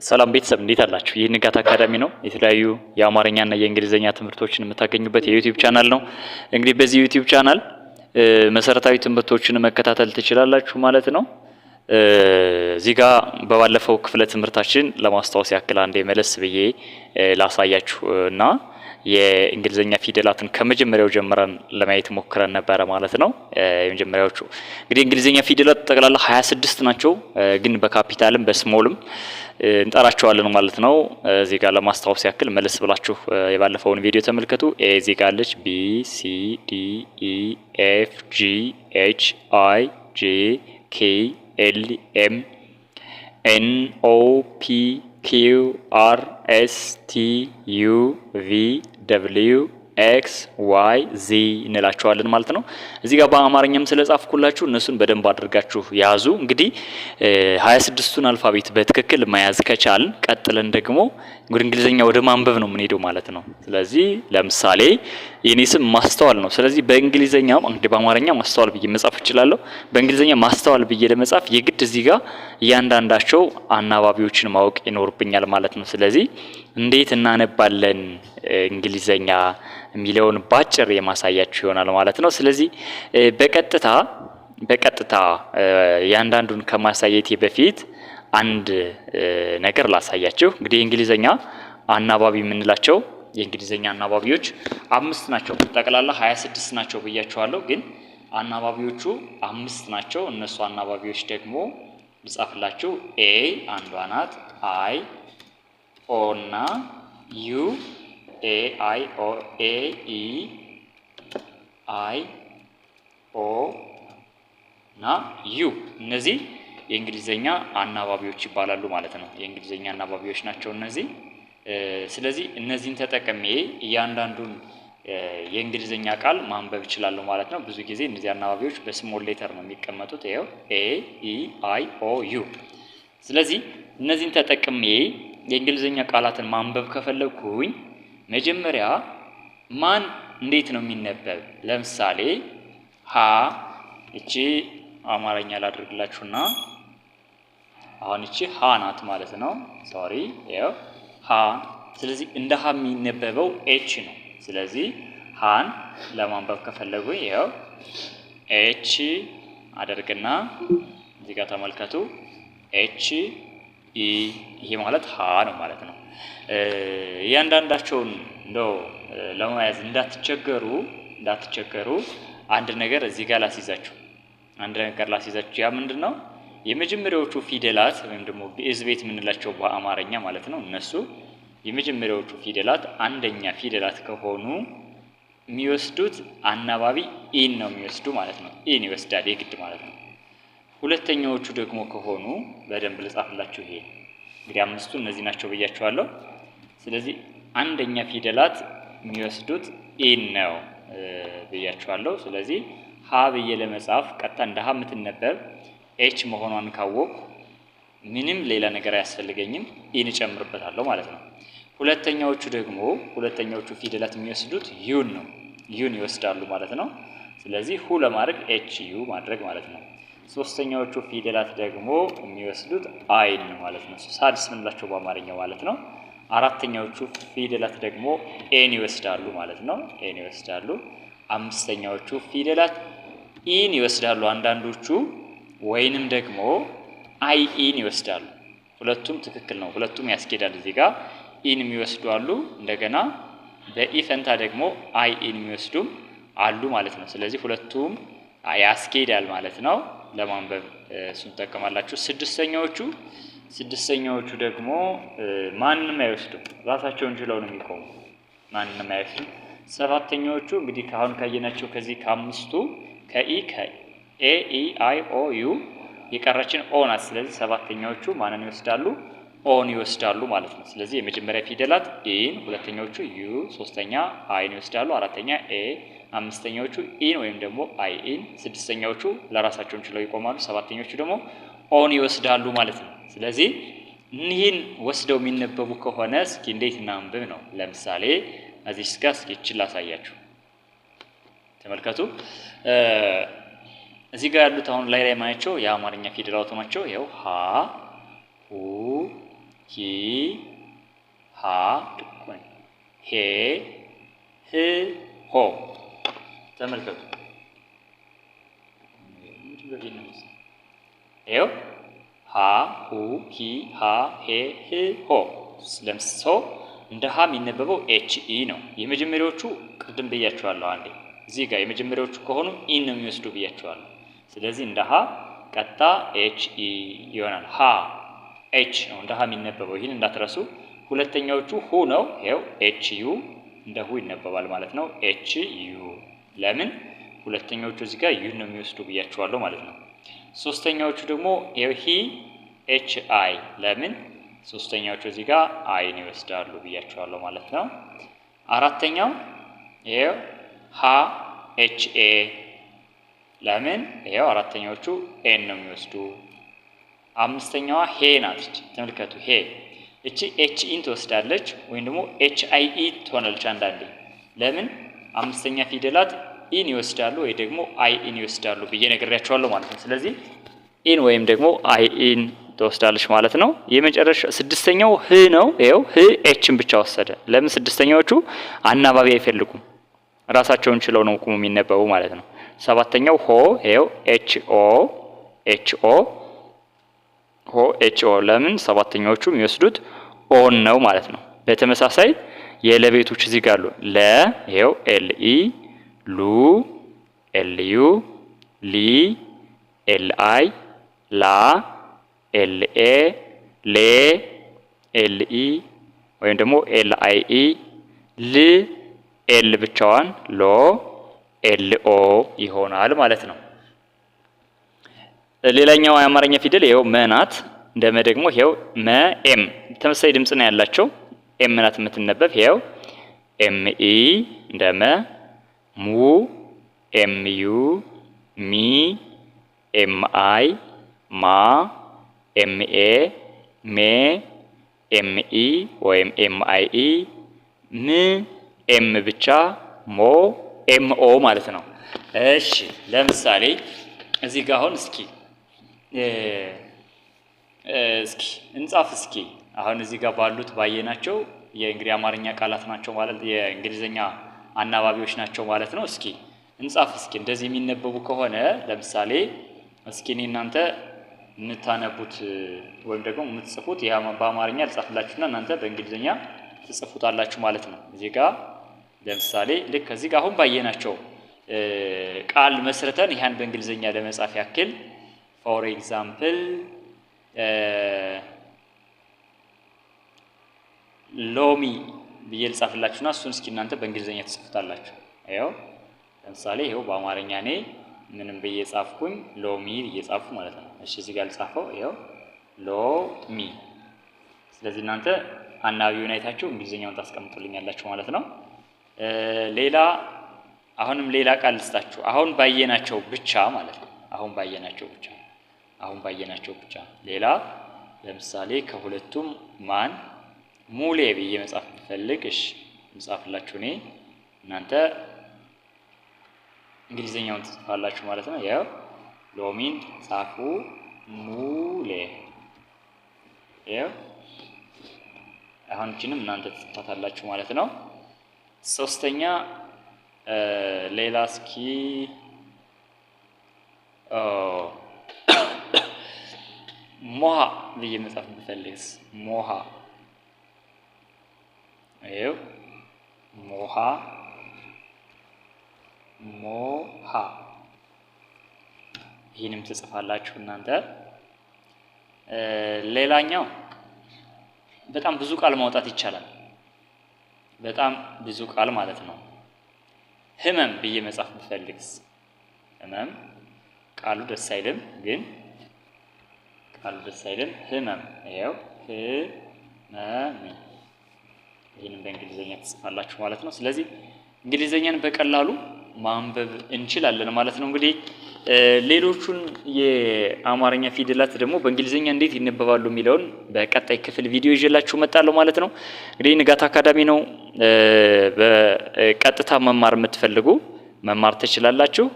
ሰላም ቤተሰብ እንዴት አላችሁ? ይህ ንጋት አካዳሚ ነው። የተለያዩ የአማርኛና የእንግሊዘኛ ትምህርቶችን የምታገኙበት የዩቲዩብ ቻናል ነው። እንግዲህ በዚህ ዩቲዩብ ቻናል መሰረታዊ ትምህርቶችን መከታተል ትችላላችሁ ማለት ነው። እዚህ ጋር በባለፈው ክፍለ ትምህርታችን ለማስታወስ ያክል አንዴ መለስ ብዬ ላሳያችሁ እና የእንግሊዘኛ ፊደላትን ከመጀመሪያው ጀምረን ለማየት ሞክረን ነበረ ማለት ነው። የመጀመሪያዎቹ እንግዲህ እንግሊዘኛ ፊደላት ጠቅላላ 26 ናቸው፣ ግን በካፒታልም በስሞልም እንጠራቸዋለን ማለት ነው። እዚህ ጋር ለማስታወስ ያክል መለስ ብላችሁ የባለፈውን ቪዲዮ ተመልከቱ። ኤ እዚህ ጋር አለች፣ ቢ ሲ ዲ ኢ ኤፍ ጂ ኤች አይ ጄ ኬ ኤል ኤም ኤን ኦ ፒ ኪው አር ኤስ ቲ ዩ ቪ ደብሊው ኤክስ ዋይ ዚ እንላቸዋለን ማለት ነው። እዚህ ጋር በአማርኛም ስለጻፍኩላችሁ እነሱን በደንብ አድርጋችሁ ያዙ። እንግዲህ 26ቱን አልፋቤት በትክክል መያዝ ከቻልን ቀጥለን ደግሞ ወደ እንግሊዘኛ ወደ ማንበብ ነው የምንሄደው ማለት ነው። ስለዚህ ለምሳሌ የኔ ስም ማስተዋል ነው። ስለዚህ በእንግሊዘኛ እንግዲህ በአማርኛ ማስተዋል ብዬ መጻፍ እችላለሁ። በእንግሊዘኛ ማስተዋል ብዬ ለመጻፍ የግድ እዚህ ጋር እያንዳንዳቸው አናባቢዎችን ማወቅ ይኖርብኛል ማለት ነው። ስለዚህ እንዴት እናነባለን እንግሊዘኛ የሚለውን ባጭር የማሳያችሁ ይሆናል ማለት ነው። ስለዚህ በቀጥታ ያንዳንዱን ከማሳየቴ በፊት አንድ ነገር ላሳያችሁ። እንግዲህ የእንግሊዘኛ አናባቢ የምንላቸው የእንግሊዘኛ አናባቢዎች 5 ናቸው። ጠቅላላ 26 ናቸው ብያችኋለሁ፣ ግን አናባቢዎቹ 5 ናቸው። እነሱ አናባቢዎች ደግሞ ልጻፍላችሁ። ኤ አንዷ ናት፣ አይ ኦ እና ዩ ኤ አይ ኦ ኤ ኢ አይ ኦ እና ዩ እነዚህ የእንግሊዘኛ አናባቢዎች ይባላሉ ማለት ነው። የእንግሊዘኛ አናባቢዎች ናቸው እነዚህ። ስለዚህ እነዚህን ተጠቅሜ እያንዳንዱን የእንግሊዘኛ ቃል ማንበብ እችላለሁ ማለት ነው። ብዙ ጊዜ እነዚህ አናባቢዎች በስሞል ሌተር ነው የሚቀመጡት። ይኸው ኤ ኢ አይ ኦ ዩ። ስለዚህ እነዚህን ተጠቅሜ የእንግሊዘኛ ቃላትን ማንበብ ከፈለኩኝ መጀመሪያ ማን እንዴት ነው የሚነበብ? ለምሳሌ ሀ እቺ አማርኛ ላድርግላችሁና አሁን እቺ ሀ ናት ማለት ነው። ሶሪ ያው ሀ። ስለዚህ እንደ ሀ የሚነበበው ኤች ነው። ስለዚህ ሀን ለማንበብ ከፈለጉኝ ያው ኤች አደርግና እዚህ ጋር ተመልከቱ፣ ኤች ኢ። ይሄ ማለት ሀ ነው ማለት ነው። እያንዳንዳቸውን እንደው ለመያዝ እንዳትቸገሩ አንድ ነገር እዚህ ጋር ላስይዛችሁ። ያ ምንድነው? የመጀመሪያዎቹ ፊደላት ወይም ደግሞ ግዕዝ ቤት የምንላቸው በአማርኛ ማለት ነው። እነሱ የመጀመሪያዎቹ ፊደላት አንደኛ ፊደላት ከሆኑ የሚወስዱት አናባቢ ኢን ነው የሚወስዱ ማለት ነው። ኢን ይወስዳል የግድ ማለት ነው። ሁለተኛዎቹ ደግሞ ከሆኑ በደንብ ልጻፍላችሁ። ይሄ እንግዲህ 5ቱ እነዚህ ናቸው ብያችኋለሁ። ስለዚህ አንደኛ ፊደላት የሚወስዱት ኢን ነው ብያችኋለሁ። ስለዚህ ሀ ብዬ ለመጻፍ ቀጥታ እንደ ሀ የምትነበብ ኤች መሆኗን ካወቅኩ ምንም ሌላ ነገር አያስፈልገኝም፣ ኢን እጨምርበታለሁ ማለት ነው። ሁለተኛዎቹ ፊደላት የሚወስዱት ዩን ነው፣ ዩን ይወስዳሉ ማለት ነው። ስለዚህ ሁ ለማድረግ ኤች ዩ ማድረግ ማለት ነው። ሶስተኛዎቹ ፊደላት ደግሞ የሚወስዱት አይን ማለት ነው። ሳድስ ምንላቸው በአማርኛው ማለት ነው። አራተኛዎቹ ፊደላት ደግሞ ኤን ይወስዳሉ ማለት ነው። ኤን ይወስዳሉ። አምስተኛዎቹ ፊደላት ኢን ይወስዳሉ አንዳንዶቹ፣ ወይንም ደግሞ አይ ኢን ይወስዳሉ። ሁለቱም ትክክል ነው፣ ሁለቱም ያስኬዳል። እዚህ ጋር ኢን የሚወስዱ አሉ፣ እንደገና በኢ ፈንታ ደግሞ አይ ኢን የሚወስዱም አሉ ማለት ነው። ስለዚህ ሁለቱም ያስኬዳል ማለት ነው። ለማንበብ እሱን ተጠቀማላችሁ። ስድስተኛዎቹ ደግሞ ማንንም አይወስዱም፣ ራሳቸውን ችለው ነው የሚቆሙ፣ ማንንም አይወስዱም። ሰባተኛዎቹ እንግዲህ ካሁን ካየናቸው ከዚህ ከአምስቱ ከኢ ከኤ ኢ አይ ኦ ዩ የቀረችን ኦ ናት። ስለዚህ ሰባተኛዎቹ ማንን ይወስዳሉ? ኦን ይወስዳሉ ማለት ነው። ስለዚህ የመጀመሪያ ፊደላት ኢን፣ ሁለተኛዎቹ ዩ፣ ሶስተኛ አይን ይወስዳሉ፣ አራተኛ ኤ፣ አምስተኛዎቹ ኢን ወይም ደግሞ አይ ኢን፣ ስድስተኛዎቹ ለራሳቸውን ችለው ይቆማሉ፣ ሰባተኞቹ ደግሞ ኦን ይወስዳሉ ማለት ነው። ስለዚህ እኒህን ወስደው የሚነበቡ ከሆነ እስኪ እንዴት እናንብብ ነው። ለምሳሌ እዚህ ጋር እስኪ እቺን ላሳያችሁ፣ ተመልከቱ። እዚህ ጋር ያሉት አሁን ላይ ማያቸው የአማርኛ ፊደላት ናቸው። ይኸው ሀ ሁ ሂ ሃ ድኩን ሄ ህ ሆ ተመልከቱ። ይኸው ሃ ሁ ሂ ሃ ሄ ህ ሆ ለምሶ እንደ ሃ የሚነበበው ኤች ኢ ነው። የመጀመሪያዎቹ ቅድም ብያቸዋለሁ። አንዴ እዚህ ጋር የመጀመሪያዎቹ ከሆኑ ኢን ነው የሚወስዱ ብያቸዋለሁ። ስለዚህ እንደ ሃ ቀጣ ኤች ኢ ይሆናል። ሃ ኤች ነው እንደ ሃ የሚነበበው፣ ይህን እንዳትረሱ። ሁለተኛዎቹ ሁ ነው። ይኸው ኤች ዩ እንደ ሁ ይነበባል ማለት ነው። ኤች ዩ ለምን ሁለተኛዎቹ እዚህ ጋር ዩ ነው የሚወስዱ ብያቸዋለሁ ማለት ነው። ሶስተኛዎቹ ደግሞ ይኸው ሂ ኤች አይ ለምን ሶስተኛዎቹ እዚህ ጋር አይን ይወስዳሉ ብያቸዋለሁ ማለት ነው። አራተኛው ይኸው ሃ ኤች ኤ ለምን ይኸው አራተኛዎቹ ኤን ነው የሚወስዱ። አምስተኛዋ ሄ ናት። ተመልከቱ ሄ እቺ ኤች ኢን ትወስዳለች ወይም ደግሞ ኤች አይ ኢ ትሆናለች አንዳንዴ። ለምን አምስተኛ ፊደላት ኢን ይወስዳሉ ወይ ደግሞ አይ ኢን ይወስዳሉ ብዬ ነግሬያቸዋለሁ ማለት ነው። ስለዚህ ኢን ወይም ደግሞ አይ ኢን ትወስዳለች ማለት ነው። የመጨረሻ ስድስተኛው ህ ነው። ይኸው ህ ኤችን ብቻ ወሰደ። ለምን ስድስተኛዎቹ አናባቢ አይፈልጉም፣ ራሳቸውን ችለው ነው ቁሙ የሚነበቡ ማለት ነው። ሰባተኛው ሆ ይኸው ኤች ኦ ሆ ኤች ኦ ለምን ሰባተኛዎቹ የሚወስዱት ኦን ነው ማለት ነው። በተመሳሳይ የለቤቶች እዚህ ጋር አሉ። ለ ይኸው ኤል ኢ ሉ ኤል ዩ ሊ ኤል አይ ላ ኤል ኤ ሌ ኤል ኢ ወይም ደግሞ ኤል አይ ኢ ል ኤል ብቻዋን ሎ ኤል ኦ ይሆናል ማለት ነው። ሌላኛው የአማርኛ ፊደል ይኸው መ ናት። እንደ መ ደግሞ ይኸው መ ኤም ተመሳሳይ ድምጽ ነው ያላቸው። ኤም ናት የምትነበብ። ይኸው ኤም ኢ እንደ መ ሙ ኤም ዩ ሚ ኤም አይ ማ ኤም ኤ ሜ ኤም ኢ ወይም ኤም አይ ኢ ም ኤም ብቻ ሞ ኤም ኦ ማለት ነው። እሺ ለምሳሌ እዚህ ጋር አሁን እስኪ እንጻፍ እስኪ አሁን እዚህ ጋር ባሉት ባየናቸው የእንግሊዝ አማርኛ ቃላት ናቸው ማለት የእንግሊዘኛ አናባቢዎች ናቸው ማለት ነው። እስኪ እንጻፍ እስኪ እንደዚህ የሚነበቡ ከሆነ ለምሳሌ እስኪ እናንተ የምታነቡት ወይም ደግሞ የምትጽፉት ያ በአማርኛ ልጻፍላችሁና እናንተ በእንግሊዘኛ ትጽፉታላችሁ ማለት ነው። እዚህ ጋር ለምሳሌ ልክ እዚህ ጋር አሁን ባየናቸው ቃል መስርተን ይሄን በእንግሊዘኛ ለመጻፍ ያክል ፎር ኤግዛምፕል ሎሚ ብዬ ልጻፍላችሁና እሱን እስኪ እናንተ በእንግሊዘኛ ትጽፉታላችሁ። ይኸው ለምሳሌ ይኸው በአማርኛ እኔ ምንም ብዬ ጻፍኩኝ ሎሚ ብዬ ጻፍኩ ማለት ነው። እሺ እዚህ ጋር ልጻፈው ይኸው ሎሚ። ስለዚህ እናንተ አናባቢውን አይታችሁ እንግሊዘኛውን ታስቀምጡልኛላችሁ ማለት ነው። ሌላ አሁንም ሌላ ቃል ልስጣችሁ። አሁን ባየናቸው ብቻ ማለት ነው። አሁን ባየናቸው ብቻ ሌላ ለምሳሌ ከሁለቱም ማን ሙሌ ብዬ መጻፍ ብፈልግ እሺ ልጻፍላችሁ እኔ እናንተ እንግሊዘኛውን ትጽፋላችሁ ማለት ነው። ያው ሎሚን ጻፉ ሙሌ። ያው አሁን እቺንም እናንተ ትጽፋታላችሁ ማለት ነው። ሶስተኛ ሌላ እስኪ ሞሃ ብዬ መጻፍ ብፈልግስ ሞሃ። ይኸው ሞሃ ይህንም ትጽፋላችሁ እናንተ። ሌላኛው በጣም ብዙ ቃል ማውጣት ይቻላል። በጣም ብዙ ቃል ማለት ነው። ህመም ብዬ መጻፍ ብፈልግስ ህመም ቃሉ ደስ አይልም፣ ግን ህመም። ይኸው ህመም ይህንም በእንግሊዘኛ ትጽፋላችሁ ማለት ነው። ስለዚህ እንግሊዘኛን በቀላሉ ማንበብ እንችላለን ማለት ነው። እንግዲህ ሌሎቹን የአማርኛ ፊደላት ደግሞ በእንግሊዘኛ እንዴት ይነበባሉ የሚለውን በቀጣይ ክፍል ቪዲዮ ይዤላችሁ እመጣለሁ ማለት ነው። እንግዲህ ንጋት አካዳሚ ነው። በቀጥታ መማር የምትፈልጉ መማር ትችላላችሁ።